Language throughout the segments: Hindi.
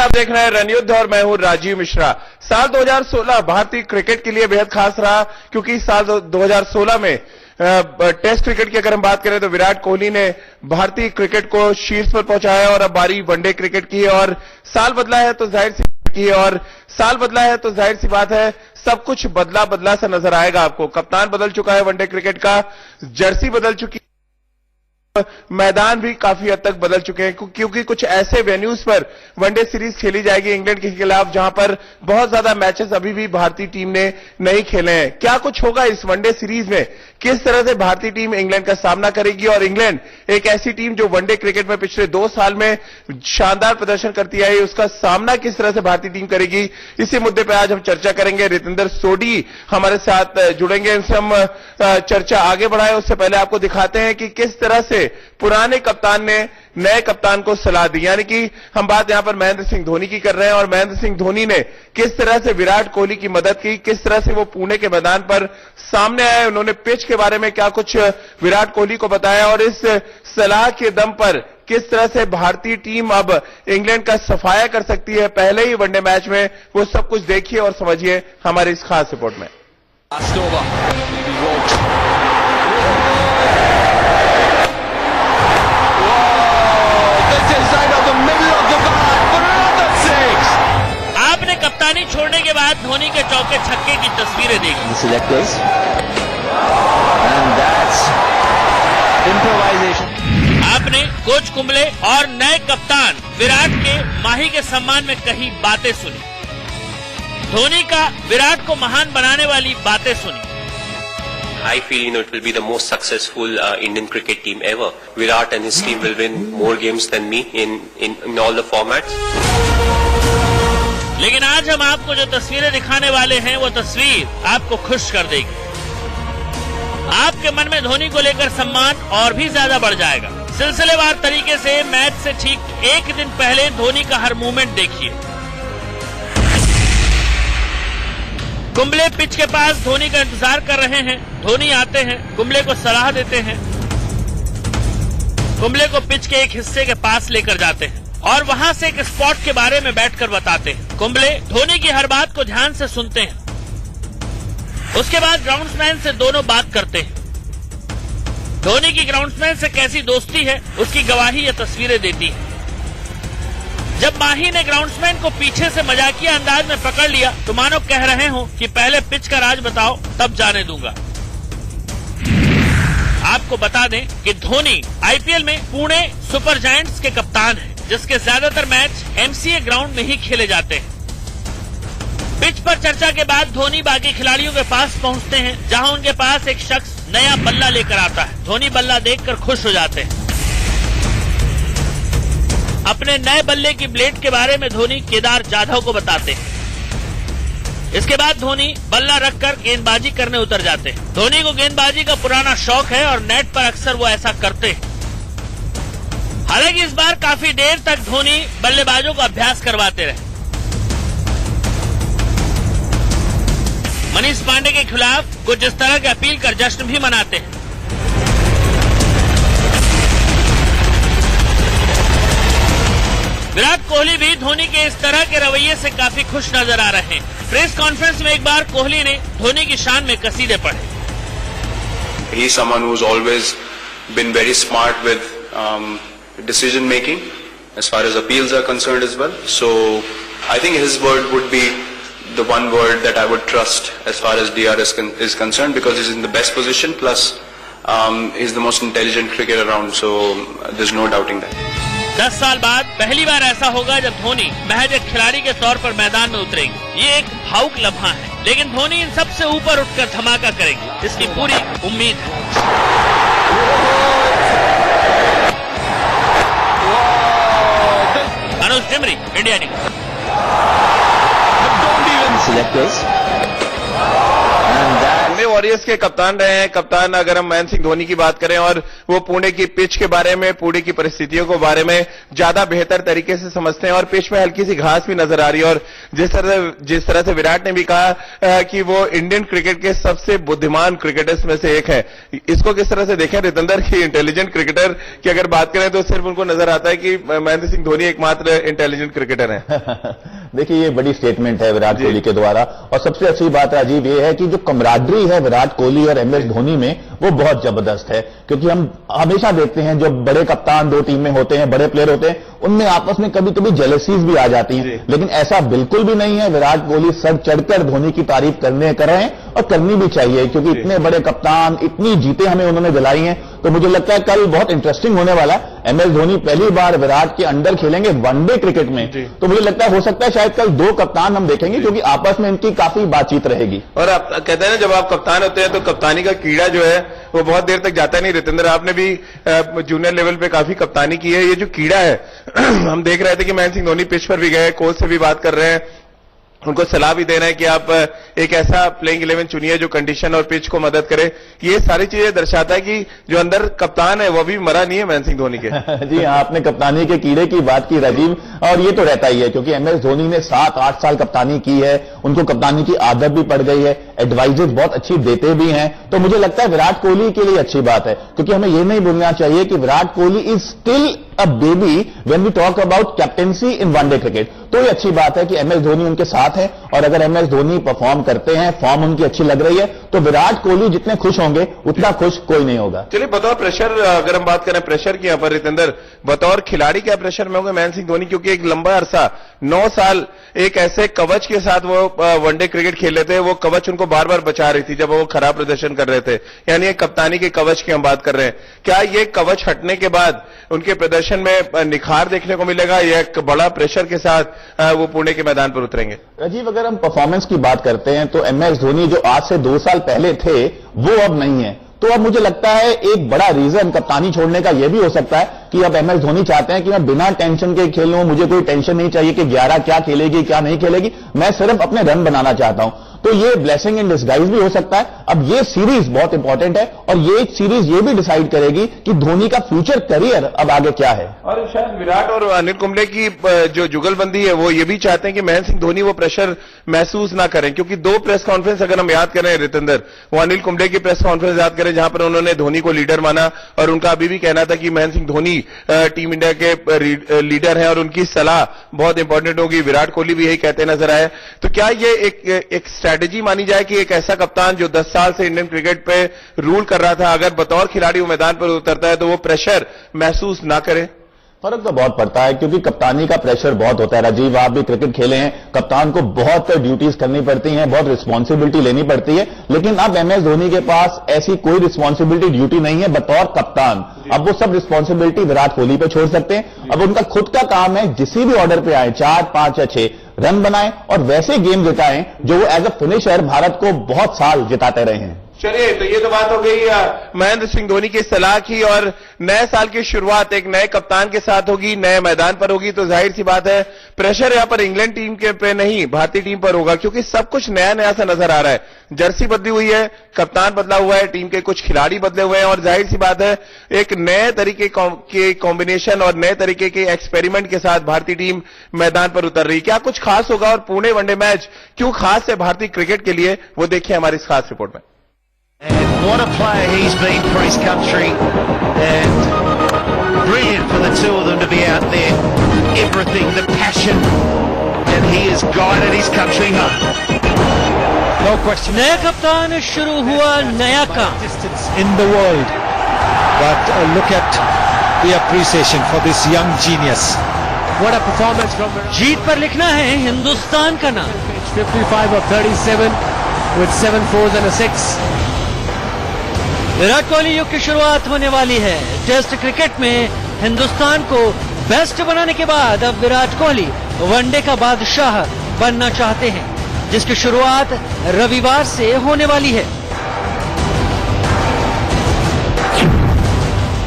आप देख रहे हैं रणयुद्ध और मैं हूं राजीव मिश्रा। साल 2016 भारतीय क्रिकेट के लिए बेहद खास रहा, क्योंकि साल 2016 में टेस्ट क्रिकेट की अगर हम बात करें तो विराट कोहली ने भारतीय क्रिकेट को शीर्ष पर पहुंचाया और अब बारी वनडे क्रिकेट की है। और साल बदला है तो जाहिर सी की और साल बदला है तो जाहिर सी बात है सब कुछ बदला बदला सा नजर आएगा आपको। कप्तान बदल चुका है वनडे क्रिकेट का, जर्सी बदल चुकी, मैदान भी काफी हद तक बदल चुके हैं, क्योंकि कुछ ऐसे वेन्यूज पर वनडे सीरीज खेली जाएगी इंग्लैंड के खिलाफ जहां पर बहुत ज्यादा मैचेस अभी भी भारतीय टीम ने नहीं खेले हैं। क्या कुछ होगा इस वनडे सीरीज में, किस तरह से भारतीय टीम इंग्लैंड का सामना करेगी और इंग्लैंड एक ऐसी टीम जो वनडे क्रिकेट में पिछले 2 साल में शानदार प्रदर्शन करती आई, उसका सामना किस तरह से भारतीय टीम करेगी, इसी मुद्दे पर आज हम चर्चा करेंगे। रितेंद्र सोढी हमारे साथ जुड़ेंगे, इनसे हम चर्चा आगे बढ़ाएं। उससे पहले आपको दिखाते हैं कि किस तरह से पुराने कप्तान ने नए कप्तान को सलाह दी, यानी कि हम बात यहां पर महेंद्र सिंह धोनी की कर रहे हैं और महेंद्र सिंह धोनी ने किस तरह से विराट कोहली की मदद की, किस तरह से वो पुणे के मैदान पर सामने आए, उन्होंने पिच के बारे में क्या कुछ विराट कोहली को बताया और इस सलाह के दम पर किस तरह से भारतीय टीम अब इंग्लैंड का सफाया कर सकती है पहले ही वनडे मैच में, वो सब कुछ देखिए और समझिए हमारी इस खास रिपोर्ट में। आपने कप्तानी छोड़ने के बाद धोनी के चौके छक्के की तस्वीरें देखी। Selectors and that's improvisation. आपने कोच कुंबले और नए कप्तान विराट के माही के सम्मान में कही बातें सुनी, धोनी का विराट को महान बनाने वाली बातें सुनी। I feel it will be the most successful Indian cricket team ever. Virat and his team will win more games than me in all the formats. लेकिन आज हम आपको जो तस्वीरें दिखाने वाले हैं वो तस्वीर आपको खुश कर देगी। आपके मन में धोनी को लेकर सम्मान और भी ज्यादा बढ़ जाएगा। सिलसिलेवार तरीके से मैच से ठीक एक दिन पहले धोनी का हर मूवमेंट देखिए। कुंबले पिच के पास धोनी का इंतजार कर रहे हैं, धोनी आते हैं, कुंबले को सलाह देते हैं, कुंबले को पिच के एक हिस्से के पास लेकर जाते हैं और वहां से एक स्पॉट के बारे में बैठकर बताते हैं। कुंबले धोनी की हर बात को ध्यान से सुनते हैं। उसके बाद ग्राउंड्समैन से दोनों बात करते हैं। धोनी की ग्राउंड्समैन से कैसी दोस्ती है उसकी गवाही ये तस्वीरें देती है। जब माही ने ग्राउंड्समैन को पीछे से मजाकिया अंदाज में पकड़ लिया तो मानो कह रहे हो कि पहले पिच का राज बताओ तब जाने दूंगा। आपको बता दें कि धोनी आईपीएल में पुणे सुपर जायंट्स के कप्तान हैं, जिसके ज्यादातर मैच एमसीए ग्राउंड में ही खेले जाते हैं। पिच पर चर्चा के बाद धोनी बाकी खिलाड़ियों के पास पहुंचते हैं, जहां उनके पास एक शख्स नया बल्ला लेकर आता है। धोनी बल्ला देखकर खुश हो जाते हैं। अपने नए बल्ले की ब्लेड के बारे में धोनी केदार जाधव को बताते हैं। इसके बाद धोनी बल्ला रखकर गेंदबाजी करने उतर जाते हैं। धोनी को गेंदबाजी का पुराना शौक है और नेट पर अक्सर वो ऐसा करते हैं। हालांकि इस बार काफी देर तक धोनी बल्लेबाजों को अभ्यास करवाते रहे। मनीष पांडे के खिलाफ कुछ इस तरह की अपील कर जश्न भी मनाते हैं। विराट कोहली भी धोनी के इस तरह के रवैये से काफी खुश नजर आ रहे हैं। प्रेस कॉन्फ्रेंस में एक बार कोहली ने धोनी की शान में कसीदे पढ़े। He is someone who's always been very smart with decision making as far as appeals are concerned as well. So I think his word would be the one word that I would trust as far as DRS is concerned, because he's in the best position, plus he's the most intelligent cricketer around, so there's no doubting that. 10 साल बाद पहली बार ऐसा होगा जब धोनी महज एक खिलाड़ी के तौर पर मैदान में उतरेंगे। ये एक भावुक लम्हा है, लेकिन धोनी इन सबसे ऊपर उठकर धमाका करेंगे, इसकी पूरी उम्मीद है। Anuj Dimri, India news. Selectors and that warriors के कप्तान रहे हैं। कप्तान अगर हम महेंद्र सिंह धोनी की बात करें और वो पुणे की पिच के बारे में, पुणे की परिस्थितियों के बारे में ज्यादा बेहतर तरीके से समझते हैं और पिच में हल्की सी घास भी नजर आ रही है। और जिस तरह से विराट ने भी कहा कि वो इंडियन क्रिकेट के सबसे बुद्धिमान क्रिकेटर्स में से एक है, इसको किस तरह से देखें रितेंद्र की इंटेलिजेंट क्रिकेटर की अगर बात करें तो सिर्फ उनको नजर आता है कि महेंद्र सिंह धोनी एकमात्र इंटेलिजेंट क्रिकेटर है। देखिए, ये बड़ी स्टेटमेंट है विराट कोहली के द्वारा। और सबसे अच्छी बात राजीव ये है कि जो कमराडरी है विराट कोहली और एमएस धोनी में, वो बहुत जबरदस्त है। क्योंकि हम हमेशा देखते हैं जो बड़े कप्तान दो टीम में होते हैं, बड़े प्लेयर होते हैं, उनमें आपस में कभी कभी जेलसीज भी आ जाती हैं, लेकिन ऐसा बिल्कुल भी नहीं है। विराट कोहली सर चढ़कर धोनी की तारीफ कर रहे हैं और करनी भी चाहिए, क्योंकि इतने बड़े कप्तान, इतनी जीतें हमें उन्होंने दिलाई हैं। तो मुझे लगता है कल बहुत इंटरेस्टिंग होने वाला है। एमएस धोनी पहली बार विराट के अंडर खेलेंगे वनडे क्रिकेट में, तो मुझे लगता है हो सकता है शायद कल दो कप्तान हम देखेंगे, क्योंकि आपस में इनकी काफी बातचीत रहेगी। और आप कहते हैं ना, जब आप कप्तान होते हैं तो कप्तानी का कीड़ा जो है वो बहुत देर तक जाता नहीं। रितेंद्र, आपने भी जूनियर लेवल पे काफी कप्तानी की है। ये जो कीड़ा है हम देख रहे थे कि महेंद्र सिंह धोनी पिच पर भी गए, कोच से भी बात कर रहे हैं, उनको सलाह भी देना है कि आप एक ऐसा प्लेइंग 11 चुनिए जो कंडीशन और पिच को मदद करे। ये सारी चीजें दर्शाता है कि जो अंदर कप्तान है वो भी मरा नहीं है महेंद्र सिंह धोनी के। जी हाँ, आपने कप्तानी के कीड़े की बात की राजीव, और ये तो रहता ही है, क्योंकि एमएस धोनी ने 7-8 साल कप्तानी की है, उनको कप्तानी की आदत भी पड़ गई है, एडवाइजेस बहुत अच्छी देते भी हैं। तो मुझे लगता है विराट कोहली के लिए अच्छी बात है, क्योंकि हमें ये नहीं भूलना चाहिए कि Virat Kohli is still a baby when we talk about captaincy in one day cricket. तो ये अच्छी बात है कि एमएस धोनी उनके साथ है, और अगर एमएस धोनी परफॉर्म करते हैं, फॉर्म उनकी अच्छी लग रही है, तो विराट कोहली जितने खुश होंगे उतना खुश कोई नहीं होगा। चलिए, बतौर प्रेशर अगर हम बात करें प्रेशर की, यहाँ पर रितेंद्र बतौर खिलाड़ी क्या प्रेशर में होंगे महेंद्र सिंह धोनी, क्योंकि एक लंबा अरसा 9 साल एक ऐसे कवच के साथ वो वनडे क्रिकेट खेल रहे थे। वो कवच उनको बार बार बचा रही थी जब वो खराब प्रदर्शन कर रहे थे, यानी एक कप्तानी के कवच की हम बात कर रहे हैं। क्या ये कवच हटने के बाद उनके प्रदर्शन में निखार देखने को मिलेगा, या एक बड़ा प्रेशर के साथ वो पुणे के मैदान पर उतरेंगे? राजीव, अगर हम परफॉर्मेंस की बात करते हैं तो एमएस धोनी जो आज से 2 साल पहले थे वो अब नहीं है। तो अब मुझे लगता है एक बड़ा रीजन कप्तानी छोड़ने का यह भी हो सकता है कि अब एमएस धोनी चाहते हैं कि मैं बिना टेंशन के खेलूं, मुझे कोई टेंशन नहीं चाहिए कि 11 क्या खेलेगी क्या नहीं खेलेगी, मैं सिर्फ अपने रन बनाना चाहता हूं। तो ये ब्लेसिंग इन डिस्गाइज भी हो सकता है। अब ये सीरीज बहुत इंपॉर्टेंट है, और ये सीरीज ये भी डिसाइड करेगी कि धोनी का फ्यूचर करियर अब आगे क्या है। और शायद विराट और अनिल कुंबले की जो जुगलबंदी है वो ये भी चाहते हैं कि महेंद्र सिंह धोनी वो प्रेशर महसूस ना करें, क्योंकि 2 प्रेस कॉन्फ्रेंस अगर हम याद करें रितेंद्र, वो अनिल कुंबले की प्रेस कॉन्फ्रेंस याद करें जहां पर उन्होंने धोनी को लीडर माना, और उनका अभी भी कहना था कि महेंद्र सिंह धोनी टीम इंडिया के लीडर हैं और उनकी सलाह बहुत इंपॉर्टेंट होगी। विराट कोहली भी यही कहते नजर आए। तो क्या ये एक स्ट्रैटेजी मानी जाए कि एक ऐसा कप्तान जो 10 साल से इंडियन क्रिकेट पे रूल कर रहा था, अगर बतौर खिलाड़ी वो मैदान पर उतरता है तो वो प्रेशर महसूस ना करे? फर्क तो बहुत पड़ता है, क्योंकि कप्तानी का प्रेशर बहुत होता है। राजीव, आप भी क्रिकेट खेले हैं, कप्तान को बहुत ड्यूटीज करनी पड़ती हैं, बहुत रिस्पॉन्सिबिलिटी लेनी पड़ती है। लेकिन अब एमएस धोनी के पास ऐसी कोई रिस्पॉन्सिबिलिटी ड्यूटी नहीं है बतौर कप्तान। अब वो सब रिस्पॉन्सिबिलिटी विराट कोहली पे छोड़ सकते हैं। अब उनका खुद का काम है, जिसी भी ऑर्डर पे आए, 4, 5 या 6 रन बनाएं और वैसे गेम जिताएं जो वो एज अ फिनिशर भारत को बहुत साल जिताते रहे हैं। चलिए, तो ये तो बात हो गई महेंद्र सिंह धोनी की सलाह की, और नए साल की शुरुआत एक नए कप्तान के साथ होगी, नए मैदान पर होगी। तो जाहिर सी बात है प्रेशर यहाँ पर इंग्लैंड टीम के पे नहीं, भारतीय टीम पर होगा, क्योंकि सब कुछ नया नया सा नजर आ रहा है। जर्सी बदली हुई है, कप्तान बदला हुआ है, टीम के कुछ खिलाड़ी बदले हुए हैं, और जाहिर सी बात है एक नए तरीके के कॉम्बिनेशन और नए तरीके के एक्सपेरिमेंट के साथ भारतीय टीम मैदान पर उतर रही है। क्या कुछ खास होगा, और पुणे वनडे मैच क्यों खास है भारतीय क्रिकेट के लिए, वो देखिए हमारी इस खास रिपोर्ट में। And what a player he's been for his country, and brilliant for the two of them to be out there. Everything, the passion, and he has guided his country home. No question. नया कप्तान, शुरू हुआ नया काम। Distance in the world, but look at the appreciation for this young genius. What a performance from जीत पर लिखना है हिंदुस्तान का नाम। 55 of 37 with 7 4s and a 6. Virat Kohli युग की शुरुआत होने वाली है। टेस्ट क्रिकेट में हिंदुस्तान को बेस्ट बनाने के बाद अब विराट कोहली वनडे का बादशाह बनना चाहते हैं, जिसकी शुरुआत रविवार से होने वाली है।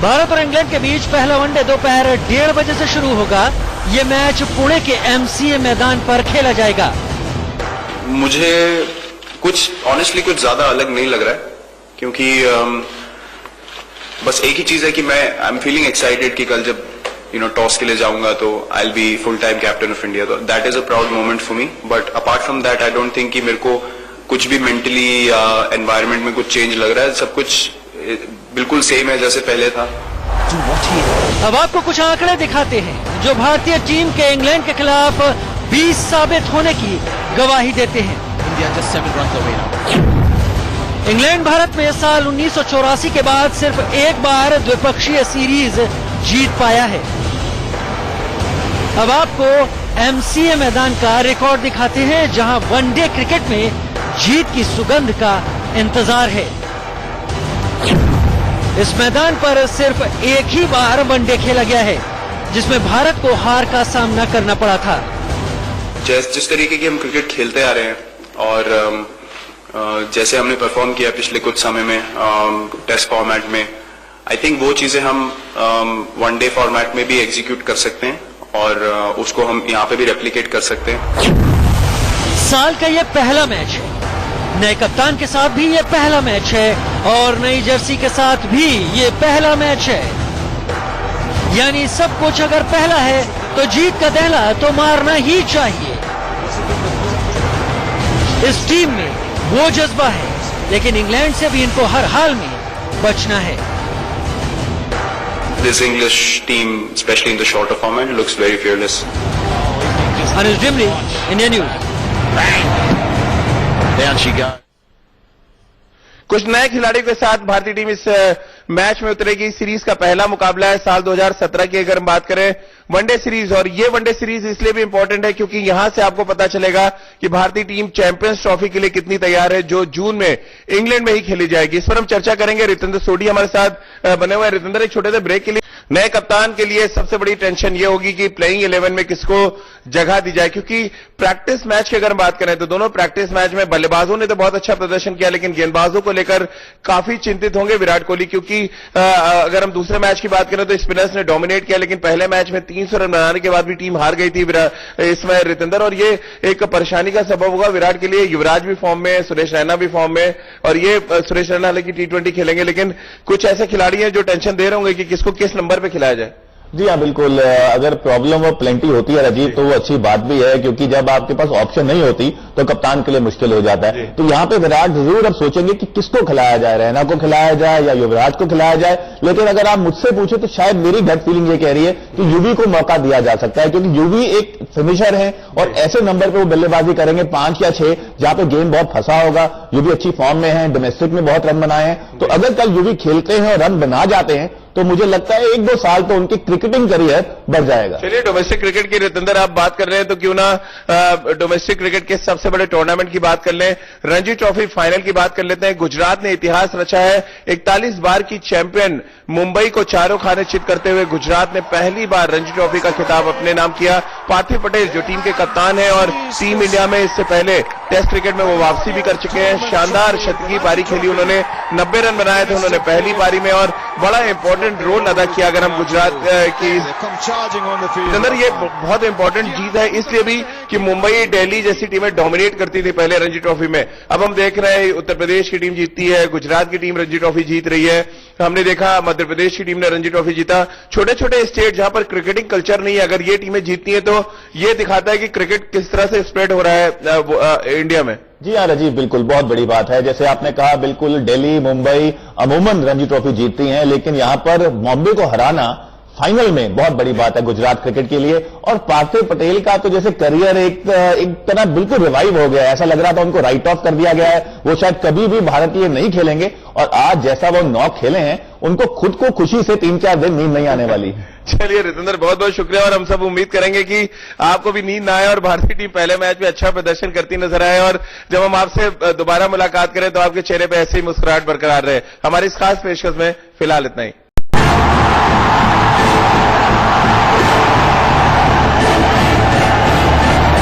भारत और इंग्लैंड के बीच पहला वनडे दोपहर 1:30 बजे से शुरू होगा। ये मैच पुणे के एमसीए मैदान पर खेला जाएगा। मुझे कुछ ऑनेस्टली कुछ ज्यादा अलग नहीं लग रहा है, क्योंकि बस एक ही चीज है कि आई एम फीलिंग एक्साइटेड कि कल जब टॉस के लिए जाऊंगा तो I will be full time captain of India, तो that is a proud moment for me. But apart from that I don't think कि मेरे को कुछ भी मेंटली या एनवायरमेंट में कुछ चेंज लग रहा है। सब कुछ बिल्कुल सेम है जैसे पहले था। अब आपको कुछ आंकड़े दिखाते हैं जो भारतीय टीम के इंग्लैंड के खिलाफ 20 साबित होने की गवाही देते हैं। इंग्लैंड भारत में साल 1984 के बाद सिर्फ एक बार द्विपक्षीय सीरीज जीत पाया है। अब आपको एमसीए मैदान का रिकॉर्ड दिखाते हैं, जहां वनडे क्रिकेट में जीत की सुगंध का इंतजार है। इस मैदान पर सिर्फ एक ही बार वनडे खेला गया है, जिसमें भारत को हार का सामना करना पड़ा था। जिस तरीके की हम क्रिकेट खेलते आ रहे हैं और जैसे हमने परफॉर्म किया पिछले कुछ समय में टेस्ट फॉर्मेट में, आई थिंक वो चीजें हम वनडे फॉर्मेट में भी एग्जीक्यूट कर सकते हैं और उसको हम यहाँ पे भी रेप्लिकेट कर सकते हैं। साल का ये पहला मैच है, नए कप्तान के साथ भी ये पहला मैच है और नई जर्सी के साथ भी ये पहला मैच है। यानी सब कुछ अगर पहला है तो जीत का दहला तो मारना ही चाहिए। इस टीम में वो जज्बा है, लेकिन इंग्लैंड से भी इनको हर हाल में बचना है। This English team, especially in the shorter format, looks very fearless. Anuj Dimri, Indian News. Down she goes. कुछ नए खिलाड़ियों के साथ भारतीय टीम इस मैच में उतरेगी। सीरीज का पहला मुकाबला है साल 2017 की अगर हम बात करें वनडे सीरीज, और ये वनडे सीरीज इसलिए भी इंपॉर्टेंट है क्योंकि यहां से आपको पता चलेगा कि भारतीय टीम चैंपियंस ट्रॉफी के लिए कितनी तैयार है, जो जून में इंग्लैंड में ही खेली जाएगी। इस पर हम चर्चा करेंगे। रितेंद्र सोढी हमारे साथ बने हुए हैं। रितेंद्र, एक छोटे से ब्रेक के लिए, नए कप्तान के लिए सबसे बड़ी टेंशन ये होगी कि प्लेइंग 11 में किसको जगह दी जाए, क्योंकि प्रैक्टिस मैच की अगर हम बात करें तो दोनों प्रैक्टिस मैच में बल्लेबाजों ने तो बहुत अच्छा प्रदर्शन किया, लेकिन गेंदबाजों को लेकर काफी चिंतित होंगे विराट कोहली, क्योंकि अगर हम दूसरे मैच की बात करें तो स्पिनर्स ने डोमिनेट किया, लेकिन पहले मैच में 300 रन बनाने के बाद भी टीम हार गई थी इसमें रितेंद्र, और ये एक परेशानी का सबब होगा विराट के लिए। युवराज भी फॉर्म में, सुरेश रैना भी फॉर्म में, और ये सुरेश रैना हालांकि T20 खेलेंगे, लेकिन कुछ ऐसे खिलाड़ी हैं जो टेंशन दे रहे होंगे कि किसको किस नंबर पे खिलाया जाए। जी हाँ, बिल्कुल। अगर प्रॉब्लम वो प्लेंटी होती है राजीव, तो वो अच्छी बात भी है, क्योंकि जब आपके पास ऑप्शन नहीं होती तो कप्तान के लिए मुश्किल हो जाता है। तो यहाँ पे विराट जरूर अब सोचेंगे कि किसको खिलाया जाए, रैना को खिलाया जाए या युवराज को खिलाया जाए। लेकिन अगर आप मुझसे पूछे तो शायद मेरी गट फीलिंग ये कह रही है कि यूवी को मौका दिया जा सकता है, क्योंकि यूवी एक फिनिशर है और ऐसे नंबर पर वो बल्लेबाजी करेंगे 5 या 6, जहां पे गेम बहुत फंसा होगा। यूवी अच्छी फॉर्म में है, डोमेस्टिक में बहुत रन बनाए हैं, तो अगर कल यूवी खेलते हैं और रन बना जाते हैं तो मुझे लगता है 1-2 साल तो उनकी क्रिकेटिंग करियर बढ़ जाएगा। चलिए, डोमेस्टिक क्रिकेट की रितेंद्र आप बात कर रहे हैं तो क्यों ना डोमेस्टिक क्रिकेट के सबसे बड़े टूर्नामेंट की बात कर लें, रणजी ट्रॉफी फाइनल की बात कर लेते हैं। गुजरात ने इतिहास रचा है, 41 बार की चैंपियन मुंबई को चारों खाने चित करते हुए गुजरात ने पहली बार रणजी ट्रॉफी का खिताब अपने नाम किया। पार्थिव पटेल जो टीम के कप्तान हैं और टीम इंडिया में इससे पहले टेस्ट क्रिकेट में वो वापसी भी कर चुके हैं। शानदार शतकीय पारी खेली उन्होंने, 90 रन बनाए थे उन्होंने पहली पारी में और बड़ा इंपॉर्टेंट रोल अदा किया। अगर हम गुजरात की अंदर, ये बहुत इंपॉर्टेंट जीत है इसलिए भी कि मुंबई दिल्ली जैसी टीमें डोमिनेट करती थी पहले रणजी ट्रॉफी में। अब हम देख रहे हैं उत्तर प्रदेश की टीम जीतती है, गुजरात की टीम रणजी ट्रॉफी जीत रही है। हमने देखा मध्य प्रदेश की टीम ने रणजी ट्रॉफी जीता। छोटे छोटे स्टेट जहां पर क्रिकेटिंग कल्चर नहीं है, अगर ये टीमें जीतती हैं तो ये दिखाता है कि क्रिकेट किस तरह से स्प्रेड हो रहा है इंडिया में। जी हाँ राजीव, बिल्कुल बहुत बड़ी बात है। जैसे आपने कहा, बिल्कुल दिल्ली, मुंबई अमूमन रणजी ट्रॉफी जीतती हैं, लेकिन यहां पर बॉम्बे को हराना फाइनल में बहुत बड़ी बात है गुजरात क्रिकेट के लिए। और पार्थिव पटेल का तो जैसे करियर एक तरह बिल्कुल रिवाइव हो गया है। ऐसा लग रहा था उनको राइट ऑफ कर दिया गया है, वो शायद कभी भी भारतीय नहीं खेलेंगे। और आज जैसा वो 9 खेले हैं, उनको खुद को खुशी से 3-4 दिन नींद नहीं आने वाली। चलिए रितेंद्र, बहुत बहुत शुक्रिया, और हम सब उम्मीद करेंगे कि आपको भी नींद ना आए और भारतीय टीम पहले मैच में अच्छा प्रदर्शन करती नजर आए, और जब हम आपसे दोबारा मुलाकात करें तो आपके चेहरे पे ऐसे ही मुस्कुराहट बरकरार रहे। हमारी इस खास पेशकश में फिलहाल इतना ही।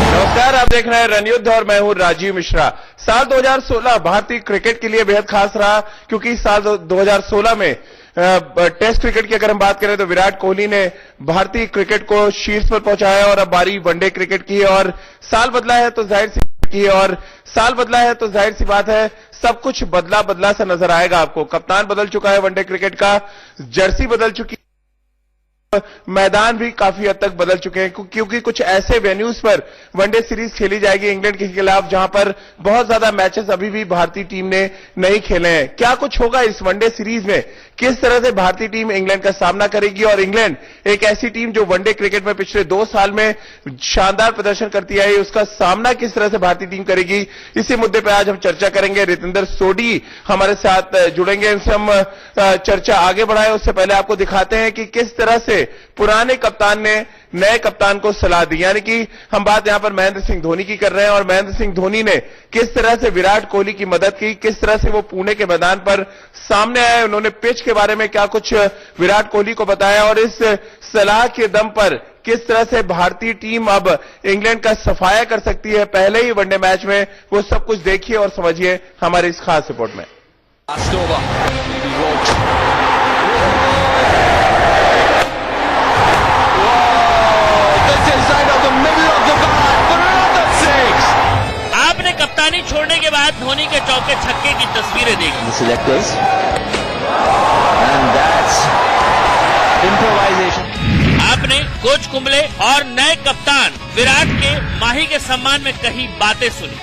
नमस्कार, आप देख रहे हैं रणयुद्ध और मैं हूं राजीव मिश्रा। साल 2016 भारतीय क्रिकेट के लिए बेहद खास रहा, क्योंकि साल 2016 में टेस्ट क्रिकेट की अगर हम बात करें तो विराट कोहली ने भारतीय क्रिकेट को शीर्ष पर पहुंचाया और अब बारी वनडे क्रिकेट की है। और साल बदला है तो जाहिर सी की है और साल बदला है तो जाहिर सी बात है सब कुछ बदला बदला सा नजर आएगा आपको। कप्तान बदल चुका है वनडे क्रिकेट का, जर्सी बदल चुकी, मैदान भी काफी हद तक बदल चुके हैं क्योंकि कुछ ऐसे वेन्यूज पर वनडे सीरीज खेली जाएगी इंग्लैंड के खिलाफ जहां पर बहुत ज्यादा मैचेस अभी भी भारतीय टीम ने नहीं खेले हैं। क्या कुछ होगा इस वनडे सीरीज में, किस तरह से भारतीय टीम इंग्लैंड का सामना करेगी और इंग्लैंड एक ऐसी टीम जो वनडे क्रिकेट में पिछले 2 साल में शानदार प्रदर्शन करती आई, उसका सामना किस तरह से भारतीय टीम करेगी, इसी मुद्दे पर आज हम चर्चा करेंगे। रितेंद्र सोडी हमारे साथ जुड़ेंगे, इनसे हम चर्चा आगे बढ़ाए उससे पहले आपको दिखाते हैं कि किस तरह से पुराने कप्तान ने नए कप्तान को सलाह दी। यानी कि हम बात यहां पर महेंद्र सिंह धोनी की कर रहे हैं और महेंद्र सिंह धोनी ने किस तरह से विराट कोहली की मदद की, किस तरह से वो पुणे के मैदान पर सामने आए, उन्होंने पिच के बारे में क्या कुछ विराट कोहली को बताया और इस सलाह के दम पर किस तरह से भारतीय टीम अब इंग्लैंड का सफाया कर सकती है पहले ही वनडे मैच में, वो सब कुछ देखिए और समझिए हमारी इस खास रिपोर्ट में। आपने कप्तानी छोड़ने के बाद धोनी के चौके छक्के की तस्वीरें देखी। Selectors and that's improvisation. आपने कोच कुंबले और नए कप्तान विराट के माही के सम्मान में कही बातें सुनी,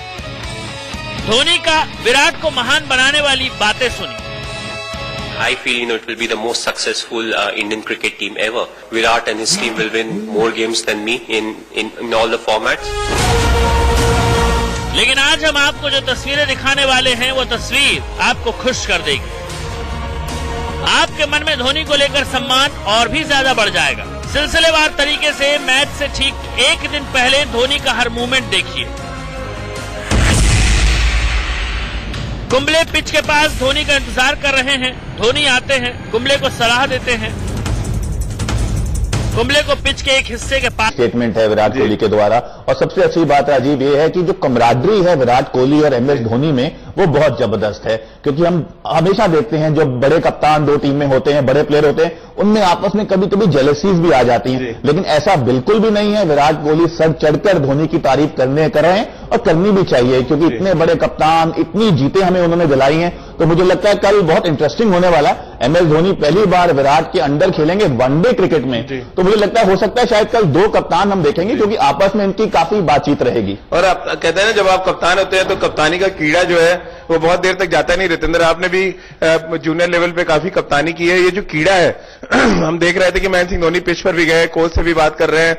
धोनी का विराट को महान बनाने वाली बातें सुनी। I feel it will be the most successful Indian cricket team ever. Virat and his team will win more games than me in all the formats. लेकिन आज हम आपको जो तस्वीरें दिखाने वाले हैं वो तस्वीर आपको खुश कर देगी। आपके मन में धोनी को लेकर सम्मान और भी ज्यादा बढ़ जाएगा। सिलसिलेवार तरीके से मैच से ठीक एक दिन पहले धोनी का हर मूवमेंट देखिए। कुंबले पिच के पास धोनी का इंतजार कर रहे हैं, धोनी आते हैं, कुंबले को सलाह देते हैं, कुंबले को पिच के एक हिस्से के पास स्टेटमेंट है विराट कोहली के द्वारा। और सबसे अच्छी बात राजीव ये है कि जो कमराडरी है विराट कोहली और एमएस धोनी में वो बहुत जबरदस्त है, क्योंकि हम हमेशा देखते हैं जो बड़े कप्तान 2 टीम में होते हैं, बड़े प्लेयर होते हैं, उनमें आपस में कभी कभी जेलसीज भी आ जाती हैं, लेकिन ऐसा बिल्कुल भी नहीं है। विराट कोहली सर चढ़कर धोनी की तारीफ कर रहे हैं और करनी भी चाहिए, क्योंकि इतने बड़े कप्तान, इतनी जीतें हमें उन्होंने दिलाई हैं। तो मुझे लगता है कल बहुत इंटरेस्टिंग होने वाला है। एमएस धोनी पहली बार विराट के अंडर खेलेंगे वनडे क्रिकेट में, तो मुझे लगता है हो सकता है शायद कल 2 कप्तान हम देखेंगे, क्योंकि आपस में इनकी काफी बातचीत रहेगी। और आप कहते हैं ना जब आप कप्तान होते हैं तो कप्तानी का कीड़ा जो है वो बहुत देर तक जाता नहीं। रितेंद्र, आपने भी जूनियर लेवल पे काफी कप्तानी की है, ये जो कीड़ा है हम देख रहे थे कि महेंद्र सिंह धोनी पिच पर भी गए, कोच से भी बात कर रहे हैं,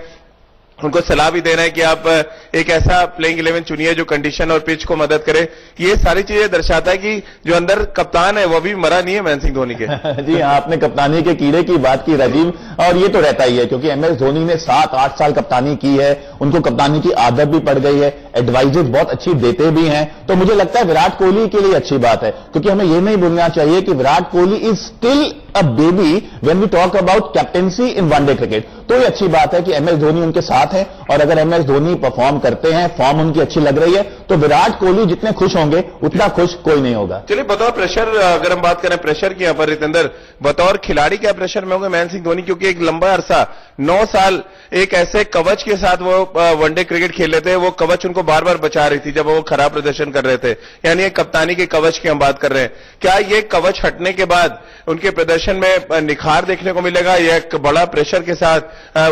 उनको सलाह भी दे रहे हैं कि आप एक ऐसा प्लेइंग 11 चुनिए जो कंडीशन और पिच को मदद करे। ये सारी चीजें दर्शाता है कि जो अंदर कप्तान है वो भी मरा नहीं है महेंद्र सिंह धोनी के। जी हाँ, आपने कप्तानी के कीड़े की बात की राजीव, और ये तो रहता ही है, क्योंकि एमएस धोनी ने 7-8 साल कप्तानी की है, उनको कप्तानी की आदत भी पड़ गई है, एडवाइजेज बहुत अच्छी देते भी हैं। तो मुझे लगता है विराट कोहली के लिए अच्छी बात है, क्योंकि हमें ये नहीं भूलना चाहिए कि Virat Kohli is still a baby when we talk about captaincy in one day cricket. तो ये अच्छी बात है कि एमएस धोनी उनके साथ है, और अगर एमएस धोनी परफॉर्म करते हैं, फॉर्म उनकी अच्छी लग रही है, तो विराट कोहली जितने खुश होंगे उतना खुश कोई नहीं होगा। चलिए, बतौर प्रेशर अगर हम बात करें प्रेशर की, यहाँ पर रितेंद्र बतौर खिलाड़ी क्या प्रेशर में होंगे महेंद्र सिंह धोनी, क्योंकि एक लंबा अरसा 9 साल एक ऐसे कवच के साथ वो वनडे क्रिकेट खेल रहे थे, वो कवच उनको बार बार बचा रही थी जब वो खराब प्रदर्शन कर रहे थे। यानी एक कप्तानी के कवच की हम बात कर रहे हैं। क्या ये कवच हटने के बाद उनके प्रदर्शन में निखार देखने को मिलेगा या एक बड़ा प्रेशर के साथ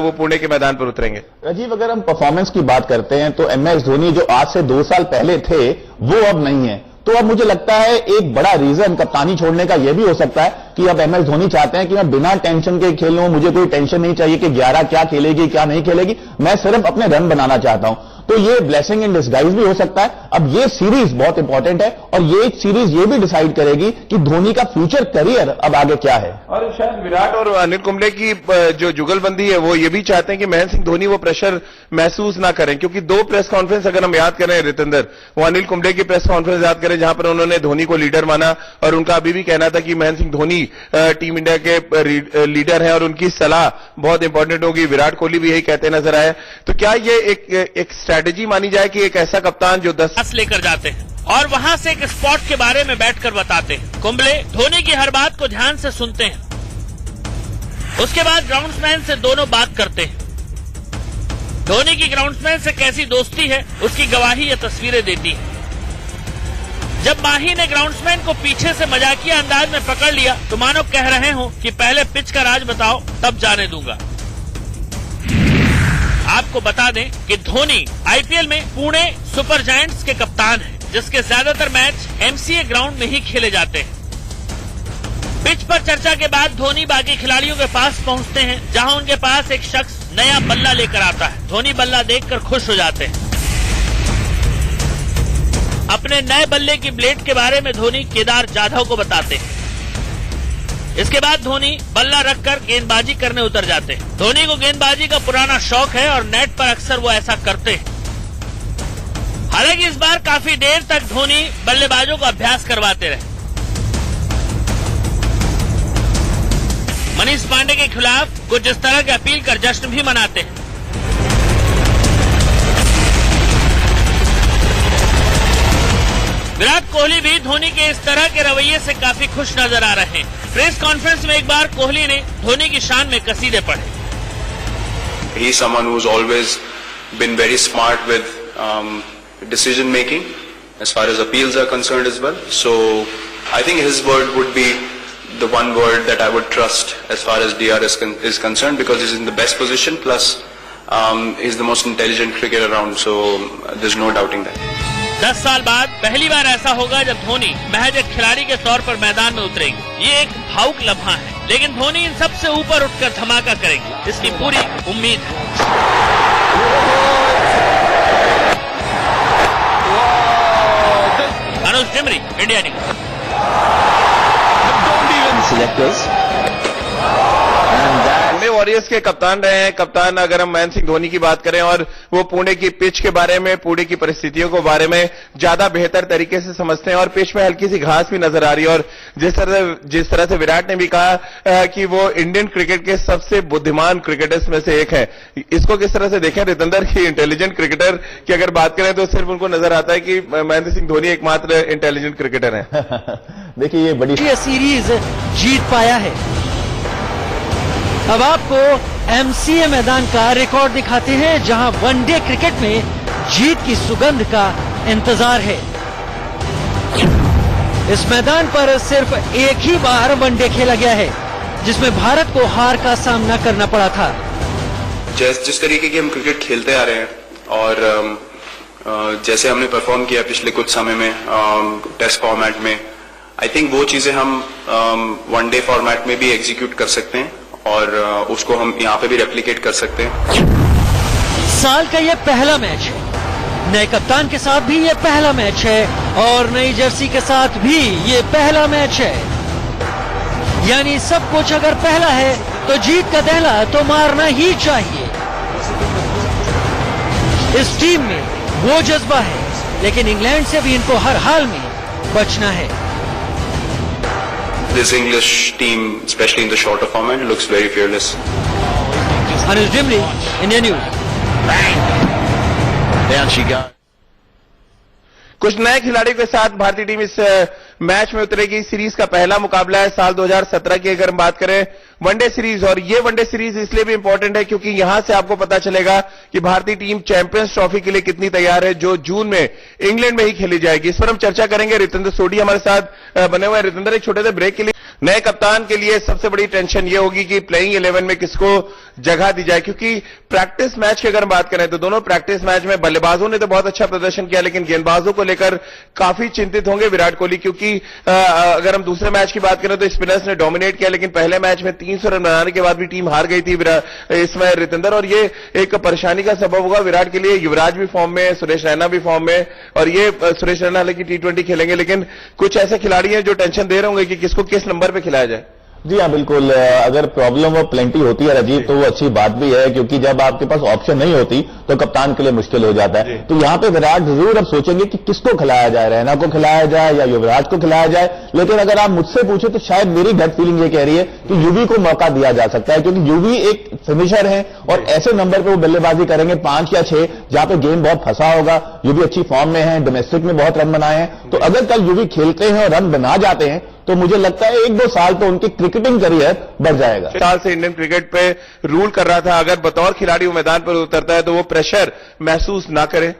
वो पुणे के मैदान पर उतरेंगे? राजीव, अगर हम परफॉर्मेंस की बात करते हैं तो एमएस धोनी जो आज से 2 साल पहले थे वो अब नहीं है। तो अब मुझे लगता है एक बड़ा रीजन कप्तानी छोड़ने का यह भी हो सकता है कि अब एमएस धोनी चाहते हैं कि मैं बिना टेंशन के खेलूं, मुझे कोई टेंशन नहीं चाहिए कि 11 क्या खेलेगी क्या नहीं खेलेगी, मैं सिर्फ अपने रन बनाना चाहता हूं। तो ये ब्लेसिंग इन डिस्गाइज भी हो सकता है। अब ये सीरीज बहुत इंपॉर्टेंट है, और ये सीरीज ये भी डिसाइड करेगी कि धोनी का फ्यूचर करियर अब आगे क्या है। और शायद विराट और अनिल कुंबले की जो जुगलबंदी है वो ये भी चाहते हैं कि महेंद्र सिंह धोनी वो प्रेशर महसूस ना करें, क्योंकि 2 प्रेस कॉन्फ्रेंस अगर हम याद करें रितेंद्र, वो अनिल कुंबले की प्रेस कॉन्फ्रेंस याद करें जहां पर उन्होंने धोनी को लीडर माना, और उनका अभी भी कहना था कि महेंद्र सिंह धोनी टीम इंडिया के लीडर हैं और उनकी सलाह बहुत इंपॉर्टेंट होगी। विराट कोहली भी यही कहते नजर आए। तो क्या ये एक स्ट्रैटेजी मानी जाए कि एक ऐसा कप्तान जो 10 लेकर जाते हैं और वहां से एक स्पॉट के बारे में बैठकर बताते हैं, कुंबले धोनी की हर बात को ध्यान से सुनते हैं, उसके बाद ग्राउंड्समैन से दोनों बात करते हैं, धोनी की ग्राउंड्समैन से कैसी दोस्ती है उसकी गवाही ये तस्वीरें देती है। जब माही ने ग्राउंड्समैन को पीछे से मजाकिया अंदाज में पकड़ लिया तो मानो कह रहे हो कि पहले पिच का राज बताओ तब जाने दूंगा। आपको बता दें कि धोनी आईपीएल में पुणे सुपर जायंट्स के कप्तान हैं, जिसके ज्यादातर मैच एमसीए ग्राउंड में ही खेले जाते हैं। पिच पर चर्चा के बाद धोनी बाकी खिलाड़ियों के पास पहुंचते हैं, जहां उनके पास एक शख्स नया बल्ला लेकर आता है। धोनी बल्ला देखकर खुश हो जाते हैं। अपने नए बल्ले की ब्लेड के बारे में धोनी केदार जाधव को बताते हैं। इसके बाद धोनी बल्ला रखकर गेंदबाजी करने उतर जाते हैं। धोनी को गेंदबाजी का पुराना शौक है और नेट पर अक्सर वो ऐसा करते हैं। हालांकि इस बार काफी देर तक धोनी बल्लेबाजों को अभ्यास करवाते रहे। मनीष पांडे के खिलाफ कुछ इस तरह की अपील कर जश्न भी मनाते हैं। विराट कोहली भी धोनी के इस तरह के रवैये से काफी खुश नजर आ रहे हैं। प्रेस कॉन्फ्रेंस में एक बार कोहली ने धोनी की शान में कसीदे पढ़े। He is someone who's always been very smart with decision making as far as appeals are concerned as well. So I think his word would be the one word that I would trust as far as DR is concerned, because he's in the best position, plus he's the most intelligent cricketer around, so there's no doubting that. 10 साल बाद पहली बार ऐसा होगा जब धोनी महज एक खिलाड़ी के तौर पर मैदान में उतरेंगे। ये एक भावुक लम्हा है, लेकिन धोनी इन सबसे ऊपर उठकर धमाका करेंगे, इसकी पूरी उम्मीद है। Anuj Dimri, India news. Pune warriors के कप्तान रहे हैं। कप्तान अगर हम महेंद्र सिंह धोनी की बात करें, और वो पुणे की पिच के बारे में, पुणे की परिस्थितियों के बारे में ज्यादा बेहतर तरीके से समझते हैं। और पिच में हल्की सी घास भी नजर आ रही है। और जिस तरह से विराट ने भी कहा कि वो इंडियन क्रिकेट के सबसे बुद्धिमान क्रिकेटर्स में से एक है, इसको किस तरह से देखें? रितंदर की इंटेलिजेंट क्रिकेटर की अगर बात करें तो सिर्फ उनको नजर आता है कि महेंद्र सिंह धोनी एकमात्र इंटेलिजेंट क्रिकेटर है। देखिए ये बड़ी सीरीज जीत पाया है। अब आपको एमसीए मैदान का रिकॉर्ड दिखाते हैं, जहां वनडे क्रिकेट में जीत की सुगंध का इंतजार है। इस मैदान पर सिर्फ एक ही बार वनडे खेला गया है, जिसमें भारत को हार का सामना करना पड़ा था। जिस तरीके की हम क्रिकेट खेलते आ रहे हैं और जैसे हमने परफॉर्म किया पिछले कुछ समय में टेस्ट फॉर्मेट में, आई थिंक वो चीजें हम वनडे फॉर्मेट में भी एग्जीक्यूट कर सकते हैं और उसको हम यहाँ पे भी रेप्लिकेट कर सकते हैं। साल का ये पहला मैच है। नए कप्तान के साथ भी ये पहला मैच है और नई जर्सी के साथ भी ये पहला मैच है। यानी सब कुछ अगर पहला है तो जीत का दहला तो मारना ही चाहिए। इस टीम में वो जज्बा है, लेकिन इंग्लैंड से भी इनको हर हाल में बचना है। This English team, especially in the shorter format, looks very fearless. Anuj Dimri, India news. Down she goes. कुछ नए खिलाड़ियों के साथ भारतीय टीम इस मैच में उतरेगी। सीरीज का पहला मुकाबला है साल 2017 की अगर हम बात करें वनडे सीरीज। और ये वनडे सीरीज इसलिए भी इंपॉर्टेंट है क्योंकि यहां से आपको पता चलेगा कि भारतीय टीम चैंपियंस ट्रॉफी के लिए कितनी तैयार है, जो जून में इंग्लैंड में ही खेली जाएगी। इस पर हम चर्चा करेंगे। रितेंद्र सोडी हमारे साथ बने हुए हैं। रितेंद्र, एक छोटे से ब्रेक के लिए, नए कप्तान के लिए सबसे बड़ी टेंशन ये होगी कि प्लेइंग 11 में किसको जगह दी जाए, क्योंकि प्रैक्टिस मैच की अगर बात करें तो दोनों प्रैक्टिस मैच में बल्लेबाजों ने तो बहुत अच्छा प्रदर्शन किया, लेकिन गेंदबाजों को लेकर काफी चिंतित होंगे विराट कोहली, क्योंकि अगर हम दूसरे मैच की बात करें तो स्पिनर्स ने डोमिनेट किया, लेकिन पहले मैच में 300 रन बनाने के बाद भी टीम हार गई थी इसमें रितेंद्र। और ये एक परेशानी का सबब होगा विराट के लिए। युवराज भी फॉर्म में, सुरेश रैना भी फॉर्म में, और ये सुरेश रैना हालांकि T20 खेलेंगे, लेकिन कुछ ऐसे खिलाड़ी हैं जो टेंशन दे रहे होंगे कि किसको किस नंबर पे खिलाया जाए। जी हाँ, बिल्कुल। अगर प्रॉब्लम और प्लेंटी होती है राजीव, तो वो अच्छी बात भी है, क्योंकि जब आपके पास ऑप्शन नहीं होती तो कप्तान के लिए मुश्किल हो जाता है। तो यहाँ पे विराट जरूर अब सोचेंगे कि किसको खिलाया जाए, रैना को खिलाया जाए या युवराज को खिलाया जाए। लेकिन अगर आप मुझसे पूछे तो शायद मेरी गट फीलिंग ये कह रही है कि युवी को मौका दिया जा सकता है, क्योंकि युवी एक फिनिशर है और ऐसे नंबर पर वो बल्लेबाजी करेंगे 5 या 6, जहां पे गेम बहुत फंसा होगा। युवी अच्छी फॉर्म में है, डोमेस्टिक में बहुत रन बनाए हैं, तो अगर कल युवी खेलते हैं और रन बना जाते हैं तो मुझे लगता है 1-2 साल तो उनकी क्रिकेटिंग करियर बढ़ जाएगा। साल से इंडियन क्रिकेट पे रूल कर रहा था, अगर बतौर खिलाड़ी वो मैदान पर उतरता है तो वो प्रेशर महसूस ना करे।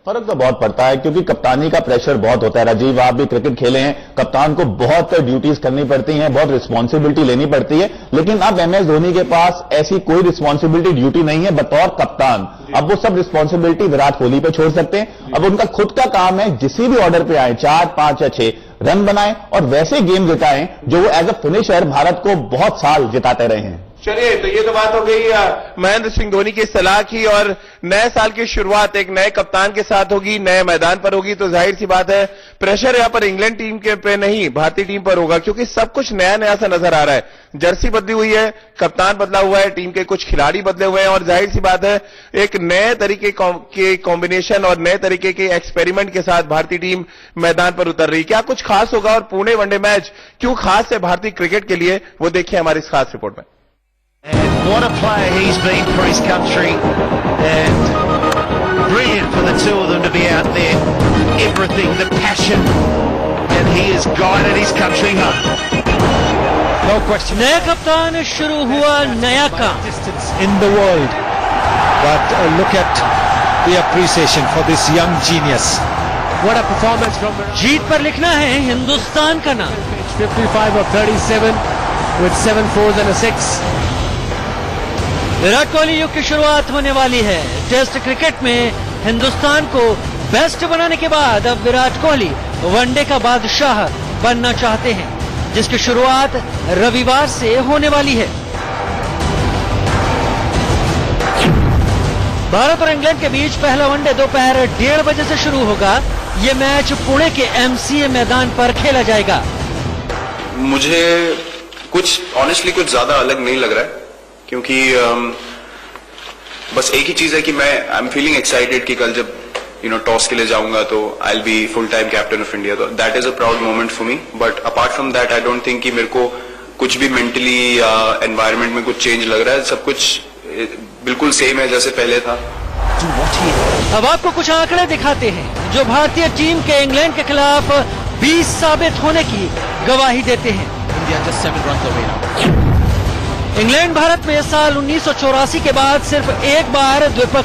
फर्क तो बहुत पड़ता है क्योंकि कप्तानी का प्रेशर बहुत होता है। राजीव, आप भी क्रिकेट खेले हैं, कप्तान को बहुत ड्यूटीज करनी पड़ती हैं, बहुत रिस्पॉन्सिबिलिटी लेनी पड़ती है, लेकिन अब MS धोनी के पास ऐसी कोई रिस्पॉन्सिबिलिटी ड्यूटी नहीं है बतौर कप्तान। अब वो सब रिस्पॉन्सिबिलिटी विराट कोहली पे छोड़ सकते हैं। अब उनका खुद का काम है किसी भी ऑर्डर पे आए, 4, 5 या 6 रन बनाएं और वैसे गेम जिताएं जो वो एज अ फिनिशर भारत को बहुत साल जिताते रहे हैं। चलिए, तो ये तो बात हो गई महेंद्र सिंह धोनी की सलाह की, और नए साल की शुरुआत एक नए कप्तान के साथ होगी, नए मैदान पर होगी, तो जाहिर सी बात है प्रेशर यहां पर इंग्लैंड टीम के पे नहीं, भारतीय टीम पर होगा, क्योंकि सब कुछ नया नया सा नजर आ रहा है। जर्सी बदली हुई है, कप्तान बदला हुआ है, टीम के कुछ खिलाड़ी बदले हुए हैं, और जाहिर सी बात है एक नए तरीके के कॉम्बिनेशन और नए तरीके के एक्सपेरिमेंट के साथ भारतीय टीम मैदान पर उतर रही। क्या कुछ खास होगा और पुणे वनडे मैच क्यों खास है भारतीय क्रिकेट के लिए, वो देखिए हमारी इस खास रिपोर्ट में। And what a player he's been for his country, and brilliant for the two of them to be out there. Everything, the passion, and he has guided his country home. No question. नया कप्तान, शुरू हुआ नया काम। Distance in the world, but look at the appreciation for this young genius. What a performance from जीत पर लिखना है हिंदुस्तान का नाम। 55 of 37 with 7 4s and a 6. Virat Kohli युग की शुरुआत होने वाली है। टेस्ट क्रिकेट में हिंदुस्तान को बेस्ट बनाने के बाद अब विराट कोहली वनडे का बादशाह बनना चाहते हैं, जिसकी शुरुआत रविवार से होने वाली है। भारत और इंग्लैंड के बीच पहला वनडे दोपहर 1:30 बजे से शुरू होगा। ये मैच पुणे के MCA मैदान पर खेला जाएगा। मुझे ऑनेस्टली कुछ ज्यादा अलग नहीं लग रहा है, क्योंकि बस एक ही चीज है कि आई एम फीलिंग एक्साइटेड कि कल जब टॉस के लिए जाऊंगा तो I will be full time captain of India, तो that is a proud moment for me. But apart from that I don't think कि मेरे को कुछ भी मेंटली या एनवायरनमेंट में कुछ चेंज लग रहा है। सब कुछ बिल्कुल सेम है जैसे पहले था। अब आपको कुछ आंकड़े दिखाते हैं जो भारतीय टीम के इंग्लैंड के खिलाफ 20 साबित होने की गवाही देते हैं। इंग्लैंड भारत में साल 1984 के बाद सिर्फ एक बार द्विपक्षीय